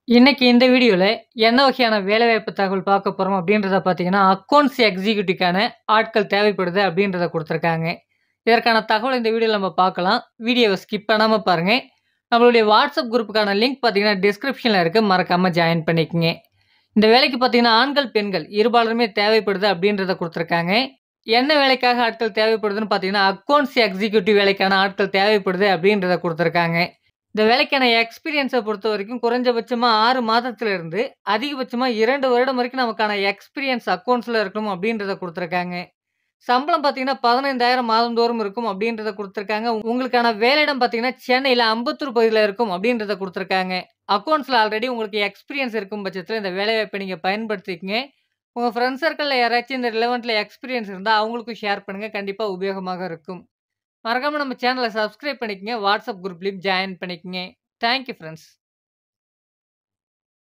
இன்னைக்கு இந்த வீடியோல என்ன வகையான வேலைவாய்ப்பு தகவல் பார்க்க போறோம் அப்படின்றத பார்த்தீங்கன்னா, அக்கவுண்ட்ஸ் எக்ஸிக்யூட்டிவ்க்கான ஆட்கள் தேவைப்படுது அப்படின்றத குடுத்துருக்காங்க. இதற்கான தகவல் இந்த வீடியோல நம்ம பார்க்கலாம். வீடியோவ ஸ்கிப் பண்ணாம பாருங்க. நம்மளுடைய வாட்ஸ்அப் குரூப்புக்கான லிங்க் பார்த்தீங்கன்னா, டிஸ்கிரிப்ஷன்ல இருக்கு. மறக்காம ஜாயின் பண்ணிக்கங்க. இந்த வேலைக்கு பார்த்தீங்கன்னா, ஆண்கள், பெண்கள் இருபாலருமே தேவைப்படுது அப்படின்றத குடுத்துருக்காங்க. என்ன வேலைக்காக ஆட்கள் தேவைப்படுதுன்னு பார்த்தீங்கன்னா, அக்கவுண்ட்ஸ் எக்ஸிக்யூட்டிவ் வேலைக்கான ஆட்கள் தேவைப்படுது அப்படின்றத குடுத்துருக்காங்க. இந்த வேலைக்கான எக்ஸ்பீரியன்ஸ பொறுத்தவரைக்கும் குறைஞ்சபட்சமா 6 மாதத்துல இருந்து, அதிகபட்சமா 2 வருடம் வரைக்கும் நமக்கான எக்ஸ்பீரியன்ஸ் அக்கவுண்ட்ஸ்ல இருக்கணும் அப்டின்றத குடுத்துருக்காங்க. சம்பளம் பார்த்தீங்கன்னா, 15,000 மாதந்தோறும் இருக்கும் அப்டின்றத குடுத்துருக்காங்க. உங்களுக்கான வேலையிடம் பார்த்தீங்கன்னா, சென்னையில அம்பத்தூர் பகுதியில இருக்கும் அப்டின்றத குடுத்துருக்காங்க. அக்கவுண்ட்ஸ்ல ஆல்ரெடி உங்களுக்கு எக்ஸ்பீரியன்ஸ் இருக்கும் பட்சத்தில இந்த வேலைவாய்ப்ப நீங்க பயன்படுத்திக்கங்க. உங்க ஃப்ரெண்ட்ஸ் சர்க்கிள்ல யாராச்சும் இந்த ரிலவன்ட்ல எக்ஸ்பீரியன்ஸ் இருந்தா அவங்களுக்கும் ஷேர் பண்ணுங்க. கண்டிப்பா உபயோகமாக இருக்கும். மறக்காம நம்ம சேனல சப்ஸ்கிரைப் பண்ணிக்கங்க. வாட்ஸ்அப் குரூப்லயும் ஜாயின் பண்ணிக்கங்க. Thank you friends.